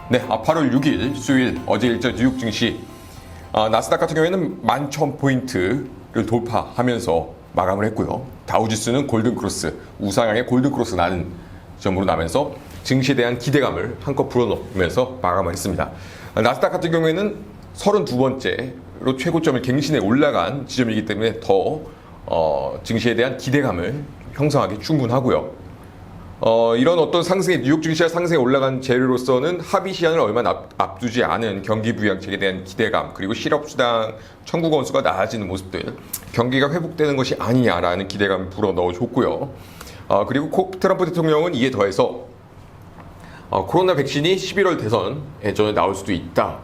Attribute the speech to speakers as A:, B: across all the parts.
A: 네, 8월 6일 수요일 어제 일자 뉴욕 증시 나스닥 같은 경우에는 11,000포인트를 돌파하면서 마감을 했고요. 다우지수는 골든크로스, 우상향의 골든크로스 나는 점으로 나면서 증시에 대한 기대감을 한껏 불어넣으면서 마감을 했습니다. 나스닥 같은 경우에는 32번째로 최고점을 갱신해 올라간 지점이기 때문에 더 증시에 대한 기대감을 형성하기 충분하고요. 이런 어떤 상승의 뉴욕 증시가 상승에 올라간 재료로서는 합의 시한을 얼마 앞두지 않은 경기 부양책에 대한 기대감, 그리고 실업수당 청구 건수가 낮아지는 모습들, 경기가 회복되는 것이 아니냐라는 기대감을 불어넣어줬고요. 그리고 트럼프 대통령은 이에 더해서 코로나 백신이 11월 대선에 전에 나올 수도 있다.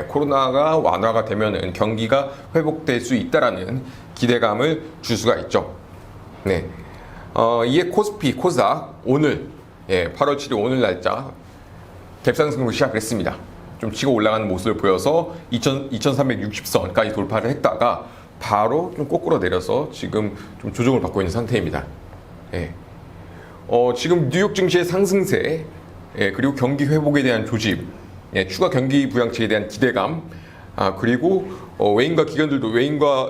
A: 코로나가 완화가 되면은 경기가 회복될 수 있다라는 기대감을 줄 수가 있죠. 네. 이에 코스피, 코스닥 오늘 8월 7일 오늘 날짜 갭상승으로 시작을 했습니다. 좀 치고 올라가는 모습을 보여서 2360선까지 돌파를 했다가 바로 좀 거꾸로 내려서 지금 좀 조정을 받고 있는 상태입니다. 지금 뉴욕 증시의 상승세, 그리고 경기 회복에 대한 조짐, 추가 경기 부양책에 대한 기대감, 그리고 외인과 기관들도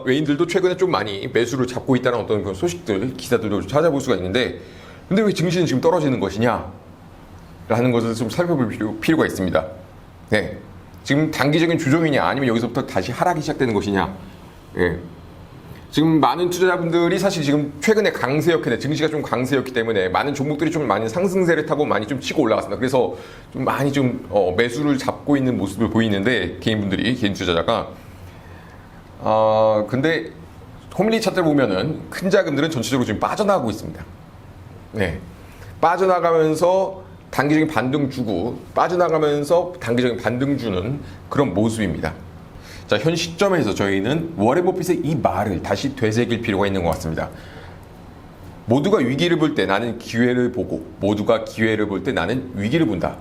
A: 외인들도 최근에 좀 많이 매수를 잡고 있다는 어떤 그런 소식들, 기사들도 찾아볼 수가 있는데, 근데 왜 증시는 지금 떨어지는 것이냐? 라는 것을 좀 살펴볼 필요가 있습니다. 네. 지금 단기적인 조정이냐, 아니면 여기서부터 다시 하락이 시작되는 것이냐? 지금 많은 투자자분들이 사실 지금 최근에 강세였기, 증시가 좀 강세였기 때문에 많은 종목들이 좀 많이 상승세를 타고 많이 좀 치고 올라갔습니다. 그래서 좀 많이 좀 매수를 잡고 있는 모습을 보이는데, 개인 투자자가. 근데 홈리 차트를 보면은 큰 자금들은 전체적으로 지금 빠져나가고 있습니다. 네. 빠져나가면서 단기적인 반등 주고, 빠져나가면서 단기적인 반등 주는 그런 모습입니다. 자, 현 시점에서 저희는 워렌 버핏의 이 말을 다시 되새길 필요가 있는 것 같습니다. 모두가 위기를 볼 때 나는 기회를 보고, 모두가 기회를 볼 때 나는 위기를 본다.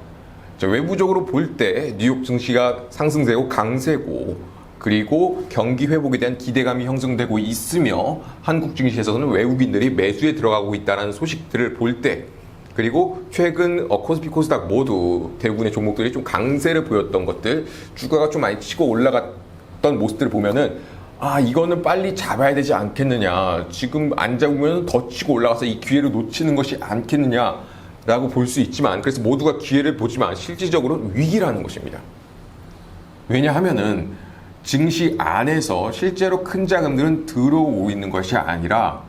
A: 자, 외부적으로 볼 때 뉴욕 증시가 상승세고 강세고, 그리고 경기 회복에 대한 기대감이 형성되고 있으며, 한국 증시에서는 외국인들이 매수에 들어가고 있다는 소식들을 볼 때, 그리고 최근 코스피, 코스닥 모두 대부분의 종목들이 좀 강세를 보였던 것들, 주가가 좀 많이 치고 올라갔던 모습들을 보면은, 이거는 빨리 잡아야 되지 않겠느냐, 지금 안 잡으면 더 치고 올라가서 이 기회를 놓치는 것이 않겠느냐라고 볼 수 있지만, 그래서 모두가 기회를 보지만 실질적으로 위기라는 것입니다. 왜냐하면은 증시 안에서 실제로 큰 자금들은 들어오고 있는 것이 아니라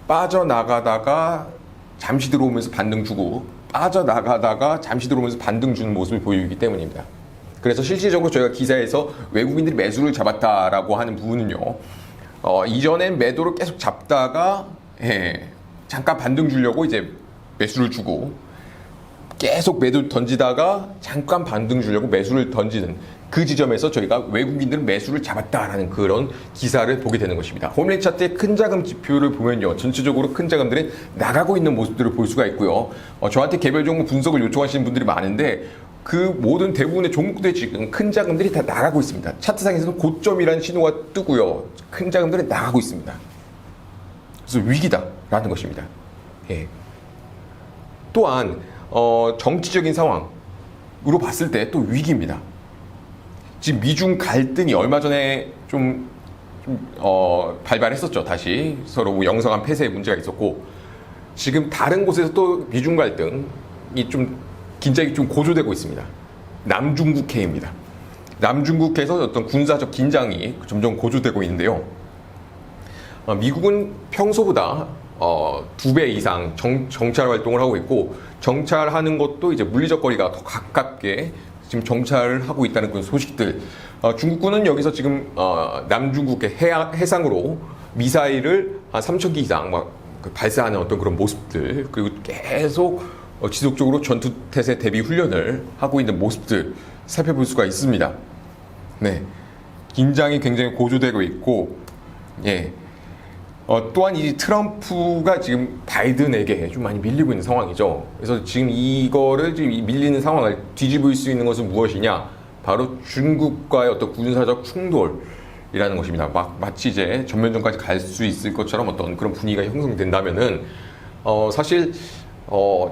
A: 빠져나가다가 잠시 들어오면서 반등 주고, 빠져나가다가 잠시 들어오면서 반등 주는 모습을 보이기 때문입니다. 그래서 실질적으로 저희가 기사에서 외국인들이 매수를 잡았다라고 하는 부분은요, 이전엔 매도를 계속 잡다가 잠깐 반등 주려고 이제 매수를 주고, 계속 매도 던지다가 잠깐 반등 주려고 매수를 던지는 그 지점에서 저희가 외국인들은 매수를 잡았다라는 그런 기사를 보게 되는 것입니다. 홈레인 차트의 큰 자금 지표를 보면요, 전체적으로 큰 자금들이 나가고 있는 모습들을 볼 수가 있고요. 저한테 개별 종목 분석을 요청하시는 분들이 많은데, 그 모든 대부분의 종목들이 지금 큰 자금들이 다 나가고 있습니다. 차트상에서는 고점이라는 신호가 뜨고요, 큰 자금들이 나가고 있습니다. 그래서 위기다라는 것입니다. 또한 정치적인 상황으로 봤을 때 또 위기입니다. 지금 미중 갈등이 얼마 전에 좀 발발했었죠. 다시 서로 뭐 영성한 폐쇄의 문제가 있었고, 지금 다른 곳에서 또 미중 갈등이 좀 긴장이 좀 고조되고 있습니다. 남중국해입니다. 남중국해에서 어떤 군사적 긴장이 점점 고조되고 있는데요. 미국은 평소보다 2배 이상 정찰 활동을 하고 있고, 정찰하는 것도 이제 물리적 거리가 더 가깝게 지금 정찰을 하고 있다는 그런 소식들. 중국군은 여기서 지금 남중국해 해상으로 미사일을 한 3,000기 이상 발사하는 어떤 그런 모습들, 그리고 계속 지속적으로 전투태세 대비 훈련을 하고 있는 모습들 살펴볼 수가 있습니다. 네, 긴장이 굉장히 고조되고 있고, 또한 이 트럼프가 지금 바이든에게 좀 많이 밀리고 있는 상황이죠. 그래서 지금 이거를 지금 밀리는 상황을 뒤집을 수 있는 것은 무엇이냐? 바로 중국과의 어떤 군사적 충돌이라는 것입니다. 마치 이제 전면전까지 갈 수 있을 것처럼 어떤 그런 분위기가 형성된다면은, 사실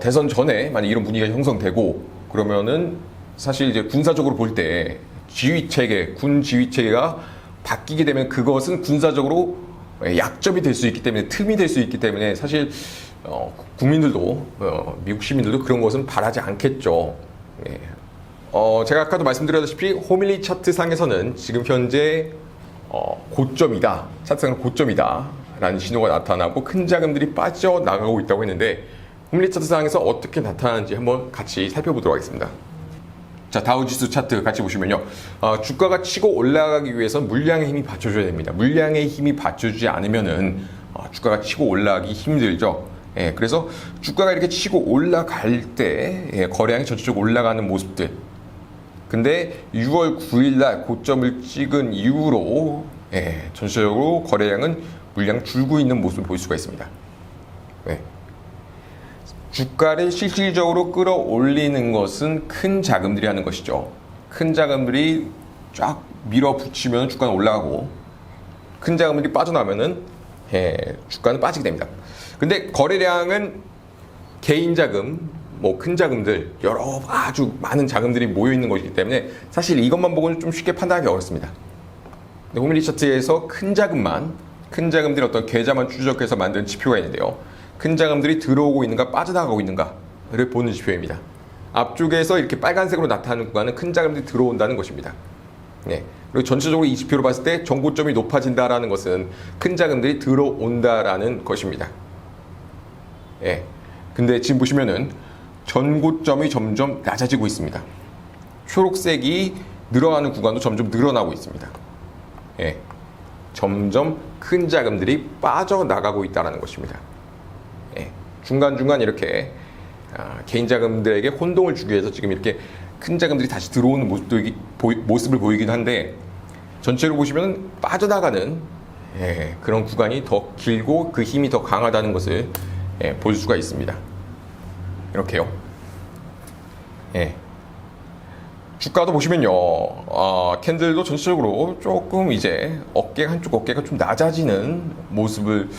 A: 대선 전에 만약 이런 분위기가 형성되고, 그러면은 사실 이제 군사적으로 볼 때 지휘 체계, 군 지휘 체계가 바뀌게 되면 그것은 군사적으로 약점이 될 수 있기 때문에, 틈이 될 수 있기 때문에 사실 국민들도 미국 시민들도 그런 것은 바라지 않겠죠. 예. 제가 아까도 말씀드렸다시피 호밀리 차트 상에서는 지금 현재 고점이다, 차트상은 고점이다 라는 신호가 나타나고 큰 자금들이 빠져나가고 있다고 했는데, 호밀리 차트 상에서 어떻게 나타나는지 한번 같이 살펴보도록 하겠습니다. 자, 다우지수 차트 같이 보시면요, 주가가 치고 올라가기 위해서는 물량의 힘이 받쳐줘야 됩니다. 물량의 힘이 받쳐주지 않으면은 주가가 치고 올라가기 힘들죠. 예, 그래서 주가가 이렇게 치고 올라갈 때 거래량이 전체적으로 올라가는 모습들. 근데 6월 9일 날 고점을 찍은 이후로 전체적으로 거래량은 물량 줄고 있는 모습을 볼 수가 있습니다. 네. 주가를 실질적으로 끌어올리는 것은 큰 자금들이 하는 것이죠. 큰 자금들이 쫙 밀어붙이면 주가는 올라가고, 큰 자금들이 빠져나오면은 주가는 빠지게 됩니다. 근데 거래량은 개인 자금, 큰 자금들, 여러 아주 많은 자금들이 모여 있는 것이기 때문에 사실 이것만 보고는 좀 쉽게 판단하기 어렵습니다. 호밀리 차트에서 큰 자금들이 어떤 계좌만 추적해서 만든 지표가 있는데요. 큰 자금들이 들어오고 있는가 빠져나가고 있는가를 보는 지표입니다. 앞쪽에서 이렇게 빨간색으로 나타나는 구간은 큰 자금들이 들어온다는 것입니다. 네. 그리고 전체적으로 이 지표로 봤을 때 전고점이 높아진다라는 것은 큰 자금들이 들어온다라는 것입니다. 예. 근데 지금 보시면은 전고점이 점점 낮아지고 있습니다. 초록색이 늘어나는 구간도 점점 늘어나고 있습니다. 예. 점점 큰 자금들이 빠져나가고 있다는 것입니다. 예. 중간중간 이렇게 개인 자금들에게 혼동을 주기 위해서 지금 이렇게 큰 자금들이 다시 들어오는 모습을 보이긴 한데, 전체로 보시면 빠져나가는 그런 구간이 더 길고 그 힘이 더 강하다는 것을 볼 수가 있습니다. 이렇게요. 예. 주가도 보시면요, 캔들도 전체적으로 조금 이제 한쪽 어깨가 좀 낮아지는 모습을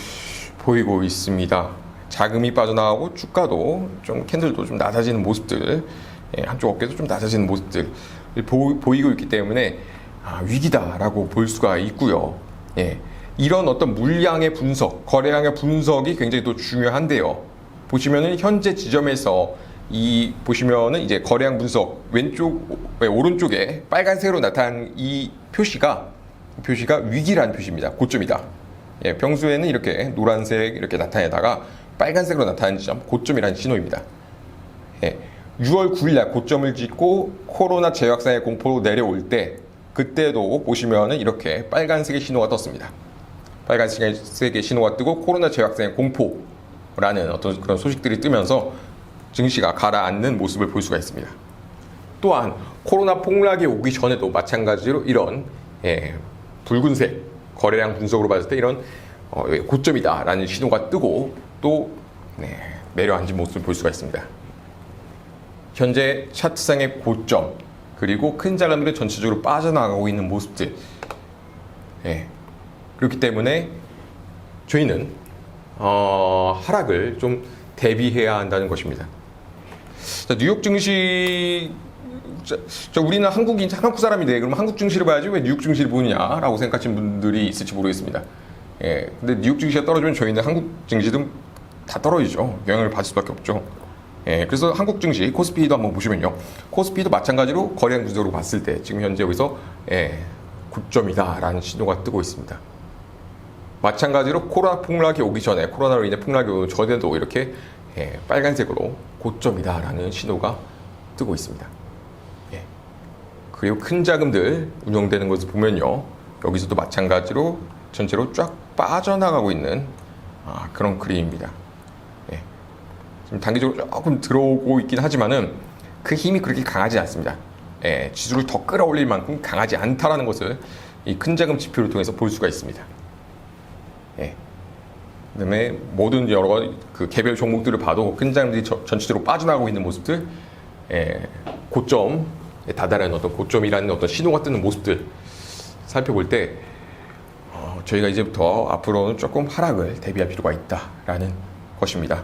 A: 보이고 있습니다. 자금이 빠져나가고 주가도 좀 캔들도 좀 낮아지는 모습들, 한쪽 어깨도 좀 낮아지는 모습들을 보이고 있기 때문에 위기다라고 볼 수가 있고요. 예. 이런 어떤 물량의 분석, 거래량의 분석이 굉장히 또 중요한데요. 보시면은 현재 지점에서 보시면은 이제 거래량 분석 오른쪽에 빨간색으로 나타난 이 표시가 위기라는 표시입니다. 고점이다. 예, 평소에는 이렇게 노란색 이렇게 나타내다가 빨간색으로 나타난 지점, 고점이라는 신호입니다. 예, 6월 9일 날 고점을 찍고 코로나 재확산의 공포로 내려올 때, 그때도 보시면은 이렇게 빨간색의 신호가 떴습니다. 빨간색의 신호가 뜨고 코로나 재확산의 공포라는 어떤 그런 소식들이 뜨면서 증시가 가라앉는 모습을 볼 수가 있습니다. 또한 코로나 폭락이 오기 전에도 마찬가지로 이런 붉은색 거래량 분석으로 봤을 때 이런 고점이다라는 신호가 뜨고 또 내려앉은 모습을 볼 수가 있습니다. 현재 차트상의 고점, 그리고 큰 자금들이 전체적으로 빠져나가고 있는 모습들, 그렇기 때문에 저희는 하락을 좀 대비해야 한다는 것입니다. 자, 뉴욕 증시, 우리는 한국 사람인데 그럼 한국 증시를 봐야지 왜 뉴욕 증시를 보느냐라고 생각하시는 분들이 있을지 모르겠습니다. 근데 뉴욕 증시가 떨어지면 저희는 한국 증시도 다 떨어지죠. 영향을 받을 수밖에 없죠. 그래서 한국 증시 코스피도 한번 보시면요, 코스피도 마찬가지로 거래량 분석으로 봤을 때 지금 현재 여기서 고점이다라는 신호가 뜨고 있습니다. 마찬가지로 코로나 폭락이 오기 전에, 코로나로 인해 폭락이 오기 전에도 이렇게 빨간색으로 고점이다라는 신호가 뜨고 있습니다. 그리고 큰 자금들 운영되는 것을 보면요, 여기서도 마찬가지로 전체로 쫙 빠져나가고 있는 그런 그림입니다. 지금 단기적으로 조금 들어오고 있긴 하지만은 그 힘이 그렇게 강하지 않습니다. 지수를 더 끌어올릴 만큼 강하지 않다라는 것을 이 큰 자금 지표를 통해서 볼 수가 있습니다. 그다음에 모든 여러 그 개별 종목들을 봐도 큰 자금들이 전체적으로 빠져나가고 있는 모습들, 고점에 다다른 어떤 고점이라는 어떤 신호가 뜨는 모습들 살펴볼 때 저희가 이제부터 앞으로는 조금 하락을 대비할 필요가 있다라는 것입니다.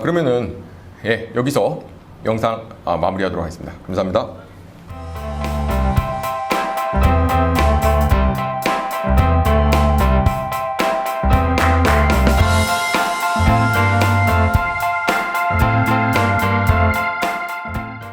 A: 그러면은 여기서 영상 마무리하도록 하겠습니다. 감사합니다.